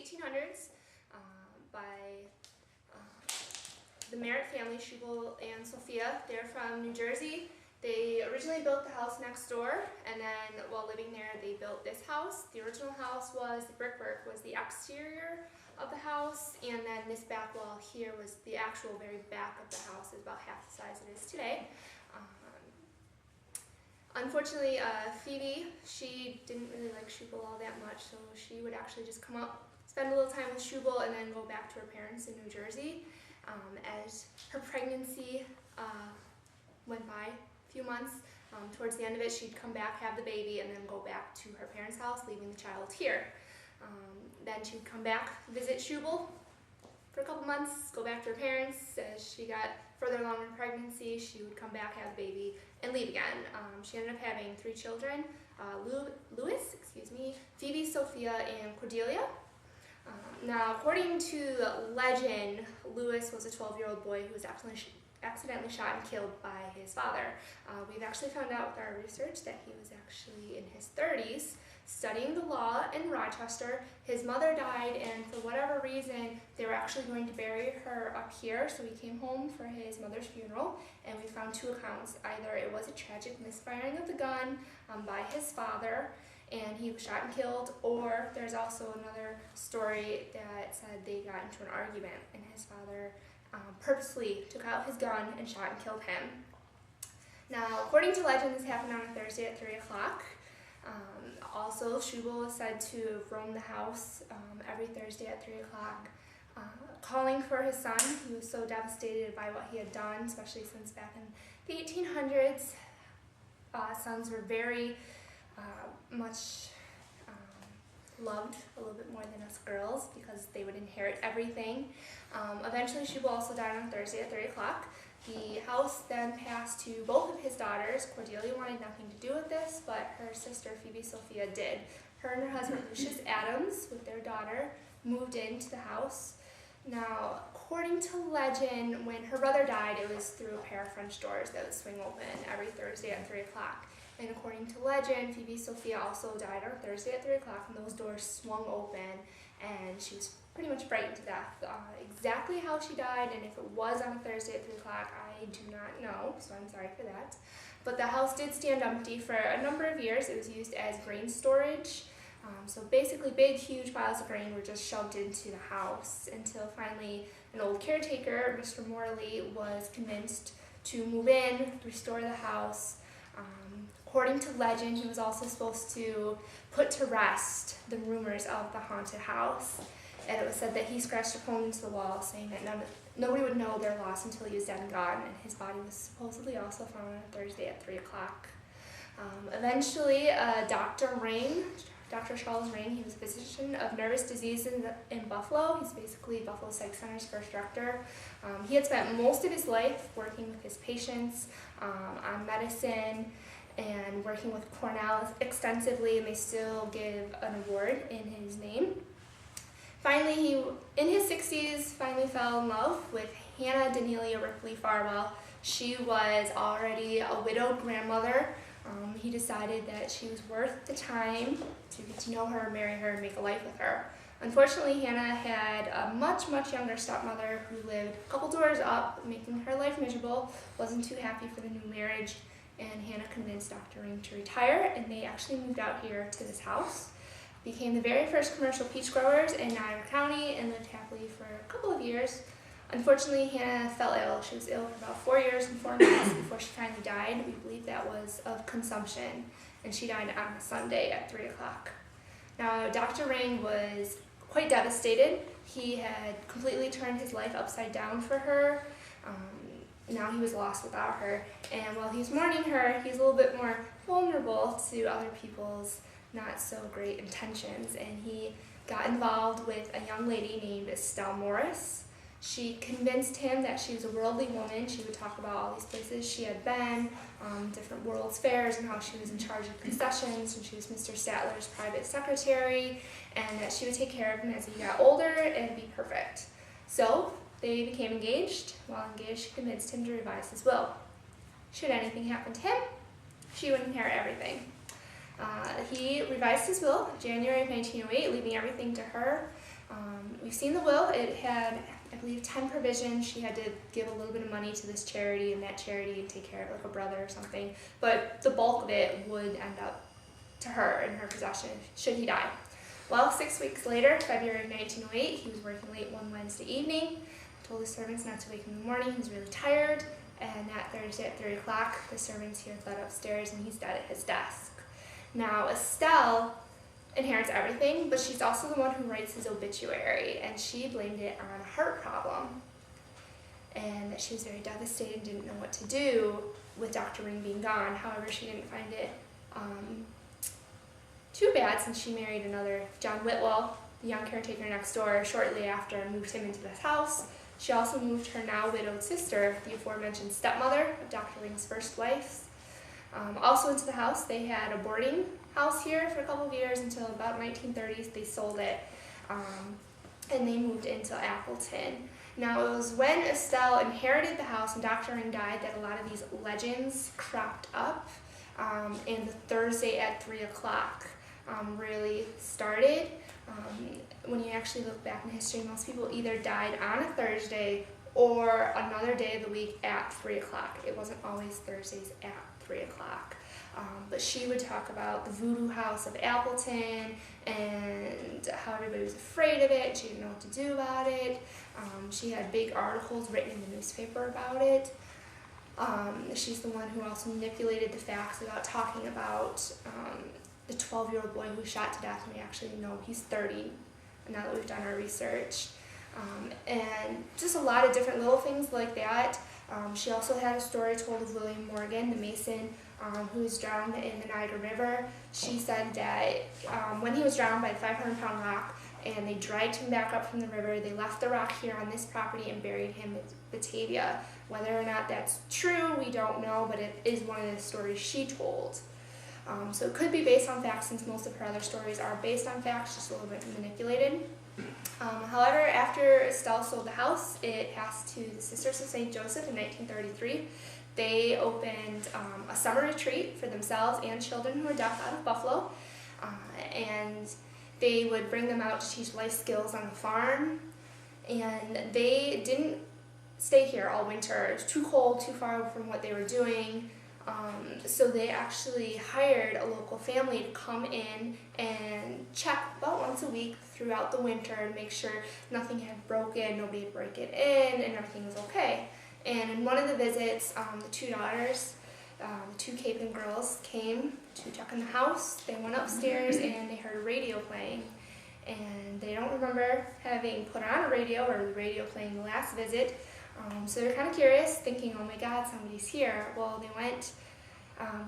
1800s by the Merritt family, Shubal and Sophia. They're from New Jersey. They originally built the house next door, and then while living there, they built this house. The original house was, the brickwork was the exterior of the house, and then this back wall here was the actual very back of the house. It's about half the size it is today. Unfortunately, Phoebe, she didn't really like Shubal all that much, so she would actually just come up, spend a little time with Shubal, and then go back to her parents in New Jersey. As her pregnancy went by, a few months, towards the end of it, she'd come back, have the baby, and then go back to her parents' house, leaving the child here. Then she'd come back, visit Shubal for a couple months, go back to her parents. As she got further along in pregnancy, she would come back, have the baby, and leave again. She ended up having 3 children, Phoebe, Sophia, and Cordelia. Now, according to legend, Louis was a 12-year-old boy who was accidentally shot and killed by his father. We've actually found out with our research that he was actually in his 30s, studying the law in Rochester. His mother died, and for whatever reason, they were actually going to bury her up here, so he came home for his mother's funeral, and we found 2 accounts. Either it was a tragic misfiring of the gun by his father, and he was shot and killed, or there's also another story that said they got into an argument, and his father purposely took out his gun and shot and killed him. Now, according to legend, this happened on a Thursday at 3 o'clock. Also, Shubal was said to roam the house every Thursday at 3 o'clock, calling for his son. He was so devastated by what he had done, especially since back in the 1800s, sons were very much loved a little bit more than us girls because they would inherit everything. Eventually, Shubal also died on Thursday at 3 o'clock. The house then passed to both of his daughters. Cordelia wanted nothing to do with this, but her sister, Phoebe Sophia, did. Her and her husband, Lucius Adams, with their daughter, moved into the house. Now, according to legend, when her brother died, it was through a pair of French doors that would swing open every Thursday at 3 o'clock. And according to legend, Phoebe Sophia also died on Thursday at 3 o'clock, and those doors swung open, and she was pretty much frightened to death. Exactly how she died, and if it was on a Thursday at 3 o'clock, I do not know, so I'm sorry for that. But the house did stand empty for a number of years. It was used as grain storage. So basically, big, huge piles of grain were just shoved into the house until finally an old caretaker, Mr. Morley, was convinced to move in, restore the house. According to legend, he was also supposed to put to rest the rumors of the haunted house. And it was said that he scratched a poem into the wall saying that nobody would know their loss until he was dead and gone, and his body was supposedly also found on a Thursday at 3 o'clock. Eventually, Dr. Charles Rain, he was a physician of nervous disease in Buffalo. He's basically Buffalo Psych Center's first director. He had spent most of his life working with his patients on medicine and working with Cornell extensively, and they still give an award in his name. Finally, he, in his 60s, finally fell in love with Hannah Denelia Ripley Farwell. She was already a widowed grandmother. He decided that she was worth the time to get to know her, marry her, and make a life with her. Unfortunately, Hannah had a much, much younger stepmother who lived a couple doors up, making her life miserable, wasn't too happy for the new marriage, and Hannah convinced Dr. Ring to retire, and they actually moved out here to this house. Became the very first commercial peach growers in Niagara County and lived happily for a couple of years. Unfortunately, Hannah fell ill. She was ill for about 4 years and 4 months before she finally died. We believe that was of consumption, and she died on a Sunday at 3 o'clock. Now, Dr. Ring was quite devastated. He had completely turned his life upside down for her. Now he was lost without her, and while he's mourning her, he's a little bit more vulnerable to other people's not so great intentions, and he got involved with a young lady named Estelle Morris. She convinced him that she was a worldly woman. She would talk about all these places she had been, different World's Fairs, and how she was in charge of concessions, and she was Mr. Statler's private secretary, and that she would take care of him as he got older and be perfect. So they became engaged. While engaged, she convinced him to revise his will. Should anything happen to him, she would inherit everything. He revised his will in January of 1908, leaving everything to her. We've seen the will. It had, I believe, 10 provisions. She had to give a little bit of money to this charity and that charity and take care of like a brother or something. But the bulk of it would end up to her in her possession should he die. Well, 6 weeks later, February 1908, he was working late one Wednesday evening. Told his servants not to wake him in the morning. He was really tired. And that Thursday at 3 o'clock, the servants here fled upstairs and he's dead at his desk. Now, Estelle inherits everything, but she's also the one who writes his obituary, and she blamed it on a heart problem. And that she was very devastated and didn't know what to do with Dr. Ring being gone. However, she didn't find it too bad since she married another John Whitwell, the young caretaker next door, shortly after and moved him into this house. She also moved her now widowed sister, the aforementioned stepmother of Dr. Ring's first wife, also into the house. They had a boarding house here for a couple of years until about 1930s. They sold it and they moved into Appleton. Now it was when Estelle inherited the house and Dr. Ring died that a lot of these legends cropped up, and the Thursday at 3 o'clock really started. When you actually look back in history, most people either died on a Thursday or another day of the week at 3 o'clock. It wasn't always Thursdays at 3 o'clock. But she would talk about the voodoo house of Appleton and how everybody was afraid of it. She didn't know what to do about it. She had big articles written in the newspaper about it. She's the one who also manipulated the facts about talking about the 12-year-old boy who was shot to death, and we actually know he's 30 now that we've done our research. And just a lot of different little things like that. She also had a story told of William Morgan, the mason, who was drowned in the Niagara River. She said that when he was drowned by the 500-pound rock and they dragged him back up from the river, they left the rock here on this property and buried him in Batavia. Whether or not that's true, we don't know, but it is one of the stories she told. So it could be based on facts, since most of her other stories are based on facts, just a little bit manipulated. However, after Estelle sold the house, it passed to the Sisters of St. Joseph in 1933. They opened a summer retreat for themselves and children who were deaf out of Buffalo. And they would bring them out to teach life skills on the farm. And they didn't stay here all winter. It was too cold, too far from what they were doing. So they actually hired a local family to come in and check about once a week throughout the winter to make sure nothing had broken, nobody had broken in, and everything was okay. And in one of the visits, the two daughters, the two Capen girls, came to check in the house. They went upstairs and they heard a radio playing. And they don't remember having put on a radio or the radio playing the last visit. So they're kind of curious, thinking, oh my God, somebody's here. Well, they went,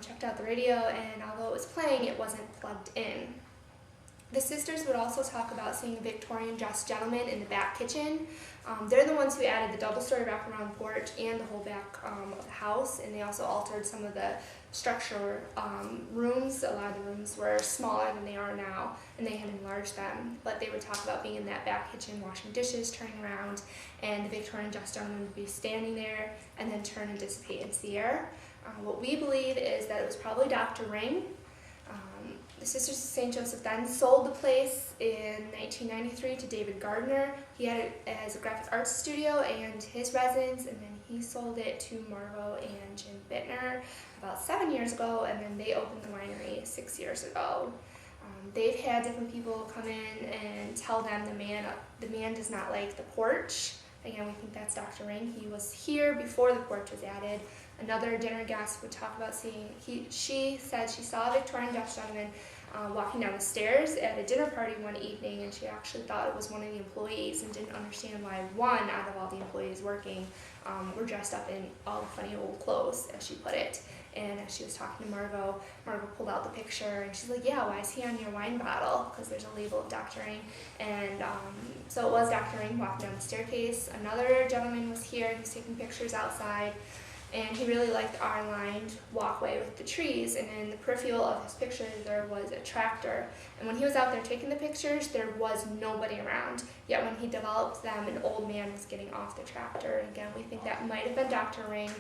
checked out the radio, and although it was playing, it wasn't plugged in. The sisters would also talk about seeing a Victorian dressed gentleman in the back kitchen. They're the ones who added the double-story wraparound porch and the whole back of the house, and they also altered some of the structure rooms. A lot of the rooms were smaller than they are now, and they had enlarged them. But they would talk about being in that back kitchen, washing dishes, turning around, and the Victorian dressed gentleman would be standing there and then turn and dissipate into the air. What we believe is that it was probably Dr. Ring. The Sisters of St. Joseph then sold the place in 1993 to David Gardner. He had it as a graphic arts studio and his residence, and then he sold it to Margot and Jim Bittner about 7 years ago, and then they opened the winery 6 years ago. They've had different people come in and tell them the man does not like the porch. Again, we think that's Dr. Ring. He was here before the porch was added. Another dinner guest would talk about she said she saw a Victorian Dutch gentleman walking down the stairs at a dinner party one evening, and she actually thought it was one of the employees and didn't understand why one out of all the employees working were dressed up in all the funny old clothes, as she put it. And as she was talking to Margot pulled out the picture, and she's like, yeah, why is he on your wine bottle? Because there's a label of Dr. Ring. And so it was Dr. Ring walking down the staircase. Another gentleman was here. He was taking pictures outside. And he really liked our lined walkway with the trees, and in the peripheral of his pictures there was a tractor. And when he was out there taking the pictures, there was nobody around. Yet when he developed them, an old man was getting off the tractor. And again, we think that might have been Dr. Ring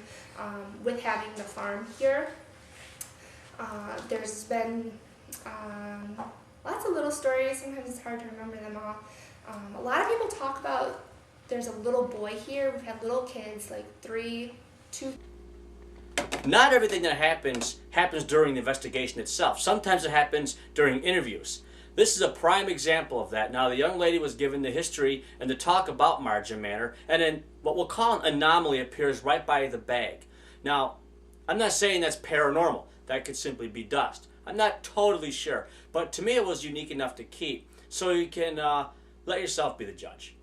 with having the farm here. There's been lots of little stories. Sometimes it's hard to remember them all. A lot of people talk about there's a little boy here. We've had little kids, like 3, 2. Not everything that happens during the investigation itself. Sometimes it happens during interviews. This is a prime example of that. Now, the young lady was given the history and the talk about Marjim Manor, and then what we'll call an anomaly appears right by the bag. Now, I'm not saying that's paranormal. That could simply be dust. I'm not totally sure, but to me it was unique enough to keep, so you can let yourself be the judge.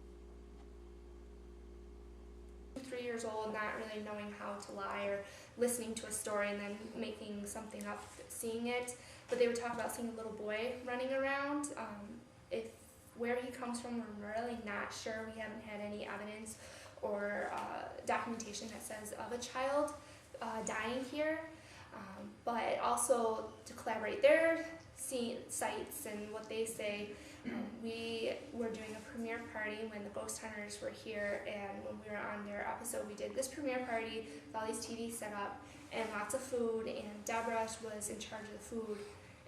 3 years old, not really knowing how to lie or listening to a story and then making something up, seeing it. But they would talk about seeing a little boy running around. Where he comes from, we're really not sure. We haven't had any evidence or documentation that says of a child dying here. But also to collaborate their sites and what they say, we were doing a premiere party when the ghost hunters were here, and when we were on their episode, we did this premiere party with all these TVs set up and lots of food, and Deborah was in charge of the food.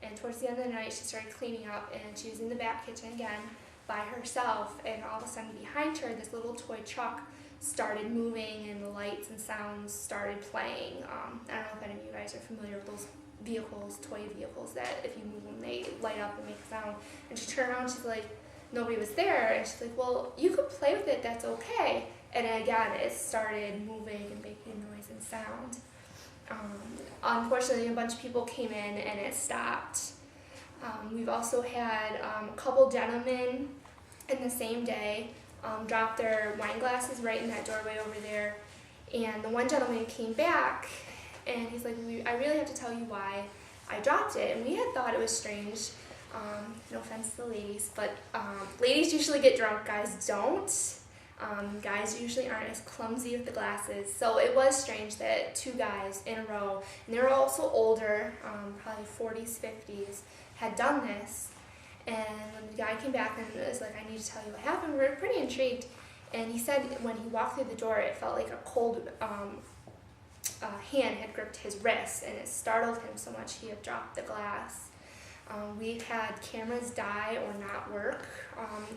And towards the end of the night, she started cleaning up, and she was in the back kitchen again by herself, and all of a sudden behind her, this little toy truck started moving, and the lights and sounds started playing. I don't know if any of you guys are familiar with those vehicles, toy vehicles, that if you move them, they light up and make a sound. And she turned around, she's like, nobody was there, and she's like, well, you could play with it, that's okay. And again, it started moving and making noise and sound. Unfortunately, a bunch of people came in and it stopped. We've also had a couple gentlemen in the same day drop their wine glasses right in that doorway over there. And the one gentleman came back and he's like, I really have to tell you why I dropped it. And we had thought it was strange. No offense to the ladies, but ladies usually get drunk, guys don't. Guys usually aren't as clumsy with the glasses, so it was strange that 2 guys in a row, and they were also older, probably 40s, 50s, had done this. And when the guy came back and was like, I need to tell you what happened, we were pretty intrigued. And he said when he walked through the door, it felt like a cold hand had gripped his wrist, and it startled him so much he had dropped the glass. We've had cameras die or not work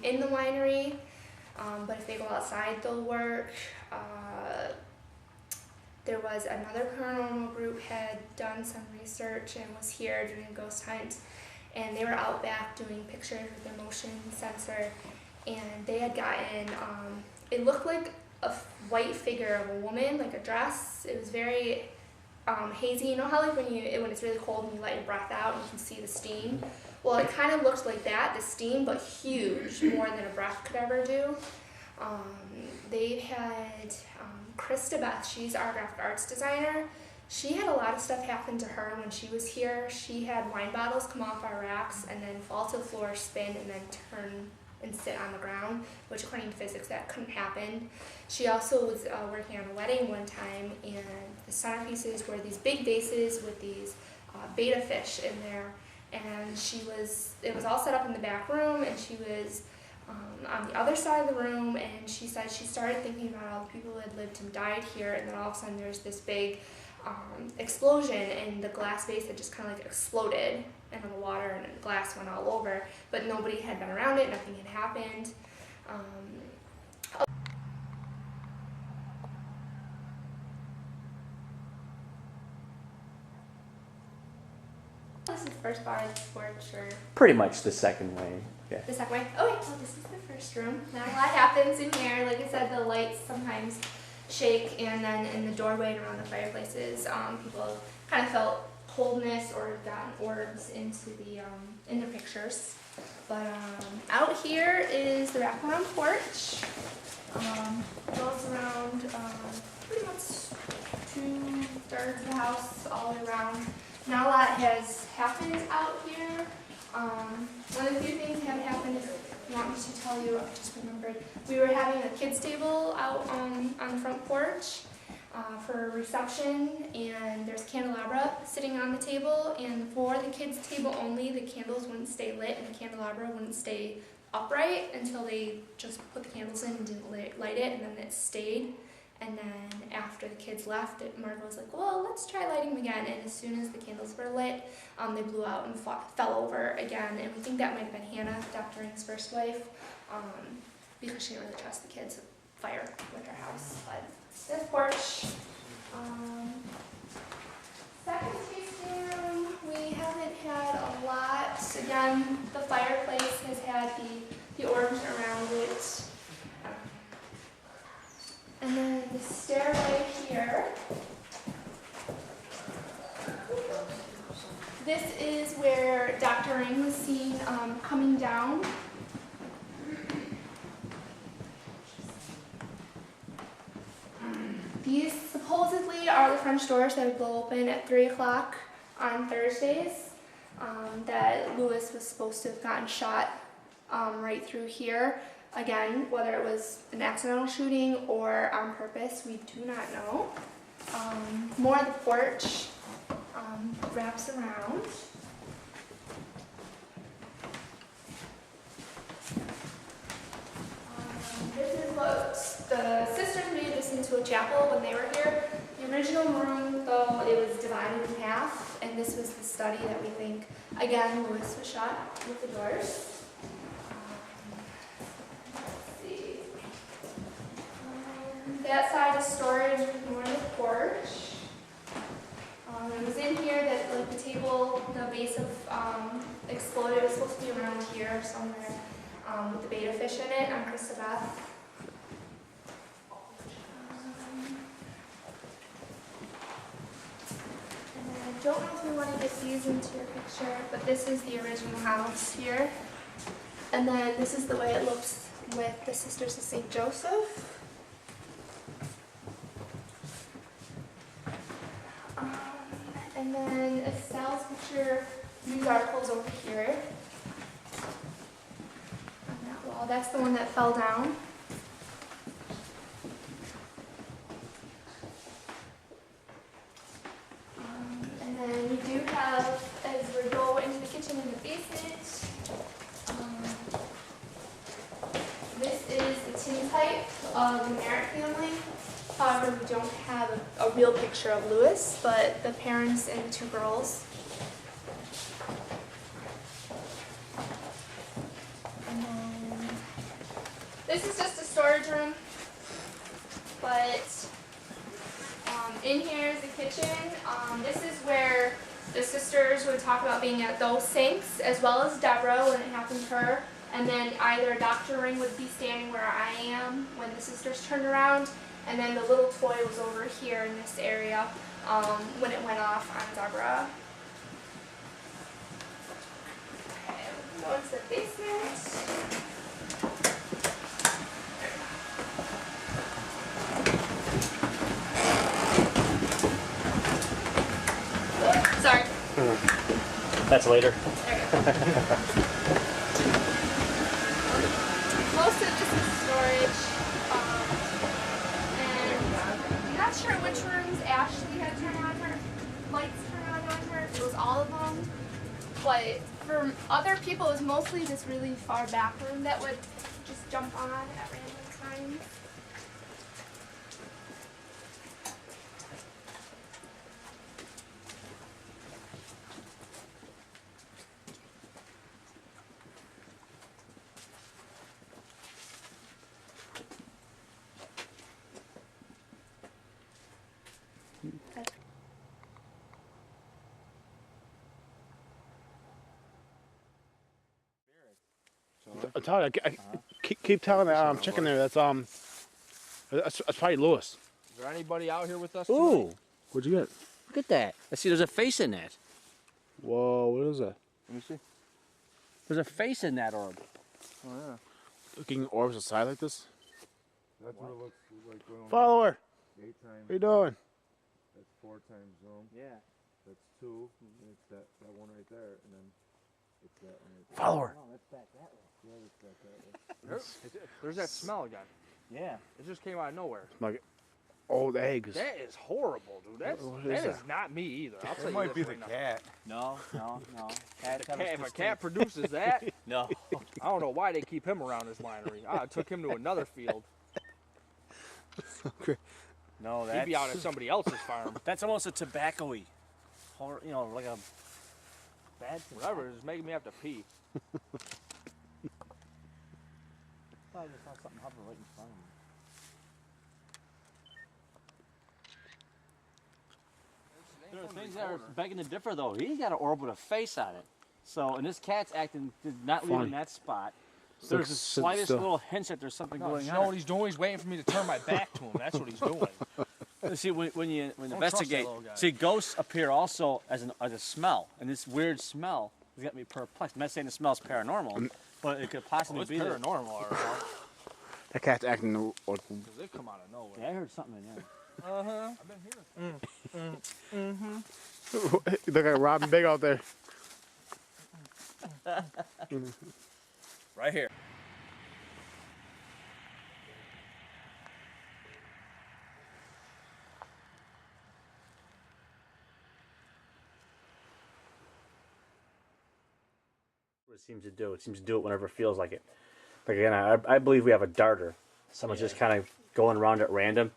in the winery. But if they go outside, they'll work. There was another paranormal group had done some research and was here doing a ghost hunt, and they were out back doing pictures with their motion sensor, and they had gotten, it looked like a white figure of a woman, like a dress. It was very hazy. You know how like when it's really cold and you let your breath out and you can see the steam? Well, it kind of looked like that, the steam, but huge, more than a breath could ever do. They've had Krista Beth, she's our graphic arts designer. She had a lot of stuff happen to her when she was here. She had wine bottles come off our racks and then fall to the floor, spin, and then turn and sit on the ground, which according to physics, that couldn't happen. She also was working on a wedding one time, and the centerpieces were these big vases with these betta fish in there. And it was all set up in the back room, and she was on the other side of the room, and she said she started thinking about all the people who had lived and died here, and then all of a sudden there's this big explosion, and the glass vase had just kind of like exploded, and the water and the glass went all over, but nobody had been around it, nothing had happened. This is the first bar of the porch, or Pretty much the second way. Yeah. the second way? Oh wait, well this is the first room. Not a lot happens in here. Like I said, the lights sometimes shake, and then in the doorway and around the fireplaces, people kind of felt coldness or gotten orbs into in the pictures. But out here is the wraparound porch. Goes around pretty much 2/3 of the house all the way around. Not a lot has happened out here. One of the few things that have happened, if you want me to tell you, I just remembered, we were having a kids table out on the front porch for a reception, and there's candelabra sitting on the table, and for the kids table only, the candles wouldn't stay lit and the candelabra wouldn't stay upright until they just put the candles in and didn't light it, and then it stayed. And then after the kids left, Margo was like, well, let's try lighting them again. And as soon as the candles were lit, they blew out and fell over again. And we think that might have been Hannah, Dr. Ring's first wife. because she didn't really trust the kids to fire with her house. But this porch, second tasting room, we haven't had a lot. Again, the fireplace has had the orange around it. And then the stairway here. This is where Dr. Ring was seen coming down. These supposedly are the French doors that would blow open at 3 o'clock on Thursdays. That Lewis was supposed to have gotten shot right through here. Again, whether it was an accidental shooting or on purpose, we do not know. More of the porch wraps around. This is what the sisters made this into a chapel when they were here. The original room, though, it was divided in half, and this was the study that we think, again, Lewis was shot with the doors. Let's see. That side is storage, more of the porch. It was in here that like the table, the base of exploded. It was supposed to be around here somewhere with the betta fish in it on Christabeth. And I don't know if you want to get these into your picture, but this is the original house here. And then this is the way it looks with the Sisters of St. Joseph. And then Estelle's picture, news articles over here on that wall. That's the one that fell down. And then we do have, as we go into the kitchen in the basement, this is the tintype of the Merritt family. However, we don't have a real picture of Lewis, but the parents and the two girls. And then this is just a storage room, but in here is the kitchen. This is where the sisters would talk about being at those sinks, as well as Deborah when it happened to her. And then either Dr. Ring would be standing where I am when the sisters turned around. And then the little toy was over here in this area when it went off on Deborah. Okay, we'll go into the basement. Sorry. That's later. There you go. Most of this is storage. I'm not sure which rooms Ashley had turned on her lights turned on her. It was all of them. But for other people, it was mostly this really far back room that would just jump on at random times. I'm telling you, keep telling that I'm checking there. That's probably Lewis. Is there anybody out here with us Ooh, tonight? What'd you get? look at that. I see there's a face in that. Whoa, what is that? Let me see. There's a face in that orb. Oh yeah. Looking orbs aside like this? That's what it looks like going Follower, 8 times. what you doing? That's 4 times zoom. Yeah. That's 2. And it's that one right there, and then it's that one right there. Follower. Oh, that's back that way. Yeah, it's back that way. There's that smell again. Yeah. It just came out of nowhere. Like old eggs. That is horrible, dude. What That is is that? not me either. I'll tell It you might be this the right now. cat. No. If a cat produces that, No. I don't know why they keep him around this winery. I took him to another field. No, He'd be out at somebody else's farm. That's almost a tobacco-y. You know, like a bad Whatever, it's making me have to pee. thought I just saw something hover right in front of me. There are things that are begging to differ, though. He got an orb with a face on it. So, and this cat's acting, did not leave in that spot. There's the slightest little hint that there's something going on. You know what he's doing? He's waiting for me to turn my back to him. That's what he's doing. See, when you investigate, see, ghosts appear also as a smell, and this weird smell has got me perplexed. I'm not saying the smell's paranormal, but it could possibly be paranormal. All right. That cat's acting. Because they come out of nowhere. Yeah, I heard something in there. I've been here. Look at Robin Big out there. Right here. What it seems to do. It seems to do it whenever it feels like it. Like again, I believe we have a darter. Someone's just kind of going around at random,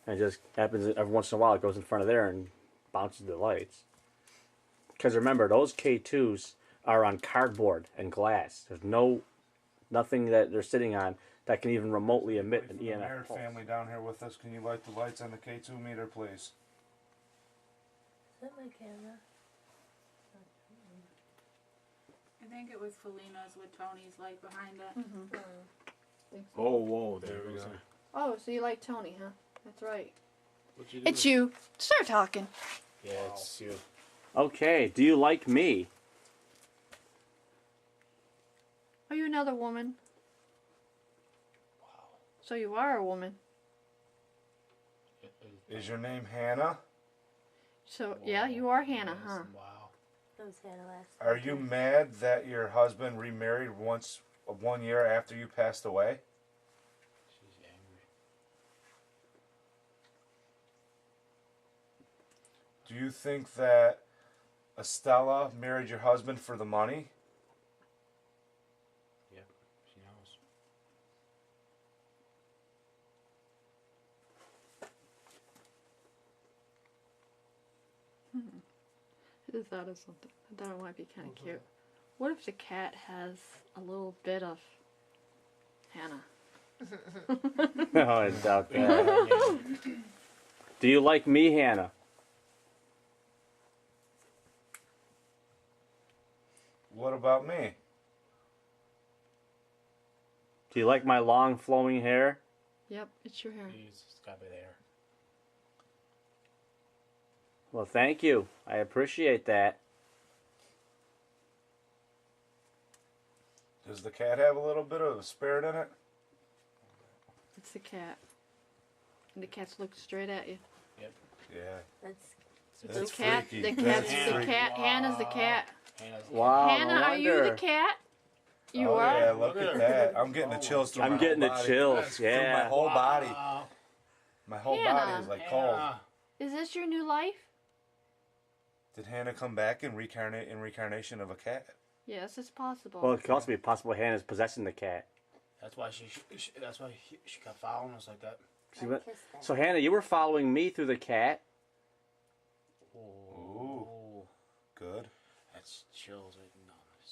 and it just happens every once in a while. It goes in front of there and bounces the lights. Because remember, those K2s are on cardboard and glass. There's nothing that they're sitting on that can even remotely emit an EMF Mayor pulse. family down here with us. Can you light the lights on the K2 meter, please? Is that my camera? I think it was Felina's with Tony's light behind it. Mm-hmm. Oh, whoa, there we go. Oh, so you like Tony, huh? That's right. What'd you do? It's you. Start talking. Yeah, it's you. Okay, do you like me? Are you another woman? Wow. So you are a woman. Is your name Hannah? So, yeah, you are Hannah, huh? Wow. That was Hannah last Are you mad that your husband remarried 1 year after you passed away? She's angry. Do you think that Estella married your husband for the money? Yep, she knows. I just thought of something. I thought it might be kind of cute. What if the cat has a little bit of Hannah? No, I doubt that. Do you like me, Hannah? What about me? Do you like my long flowing hair? Yep, it's your hair. It's gotta be there. Well, thank you. I appreciate that. Does the cat have a little bit of a spirit in it? It's the cat. And the cat's looking straight at you. Yeah. It's That's the cat. freaky. The That's cat's the freaky. cat. Hannah's the cat. Wow, Hannah, no are you the wonder. cat? You Oh, are? yeah, look at that. I'm getting the chills through my I'm getting whole the body. chills. Through my Yeah. whole body. My whole body Hannah. is like cold. Is this your new life? Did Hannah come back and reincarnate in reincarnation of a cat? Yes, it's possible. Well, it could also be possible Hannah's possessing the cat. That's why she kept following us like that. So Hannah, you were following me through the cat. Ooh. Good. That's chills.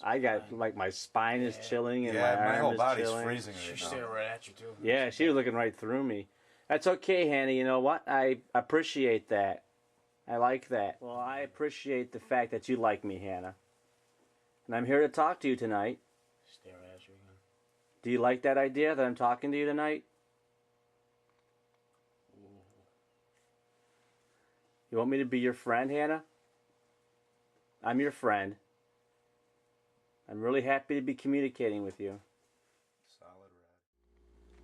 I got like my spine is chilling and Yeah, my my arm whole is body's chilling. freezing She right stared now. right at you too. Yeah, she was looking right through me. That's okay, Hannah. You know what? I appreciate that. I like that. Well, I appreciate the fact that you like me, Hannah. And I'm here to talk to you tonight. Stare at you again. Do you like that idea that I'm talking to you tonight? You want me to be your friend, Hannah? I'm your friend. I'm really happy to be communicating with you. Solid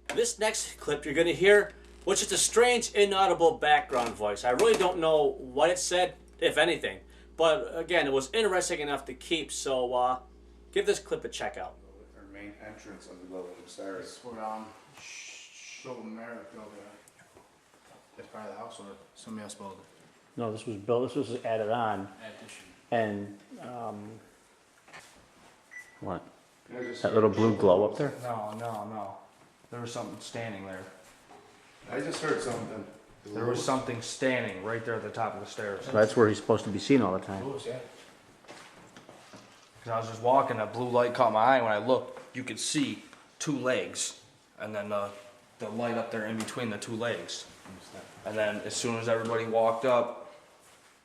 red. This next clip you're going to hear was just a strange, inaudible background voice. I really don't know what it said, if anything. But again, it was interesting enough to keep, so give this clip a check out. Our main entrance on the level upstairs. This where show Merrick over there. That's part of the house or somebody else built it. No, this was built, this was added on, Addition. and, what? That little blue glow up there? No. There was something standing there. I just heard something. There was something standing right there at the top of the stairs. That's where he's supposed to be seen all the time. Who was that? Cause I was just walking, that blue light caught my eye. When I looked, you could see two legs and then the light up there in between the two legs. And then as soon as everybody walked up,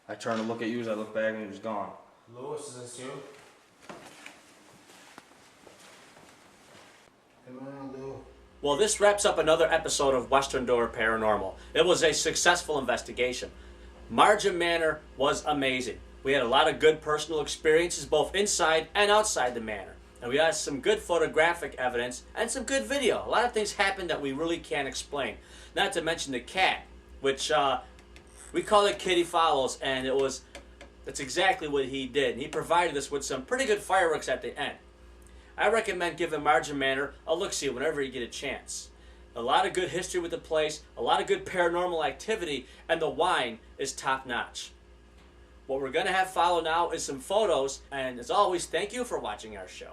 I turned to look at you, as I looked back, and he was gone. Lewis, is this you? Come on, Lou. Well, this wraps up another episode of Western Door Paranormal. It was a successful investigation. Marjim Manor was amazing. We had a lot of good personal experiences both inside and outside the manor. And we had some good photographic evidence and some good video. A lot of things happened that we really can't explain. Not to mention the cat, which we call it Kitty Follows, and that's exactly what he did. And he provided us with some pretty good fireworks at the end. I recommend giving Marjim Manor a look-see whenever you get a chance. A lot of good history with the place, a lot of good paranormal activity, and the wine is top-notch. What we're going to have follow now is some photos, and as always, thank you for watching our show.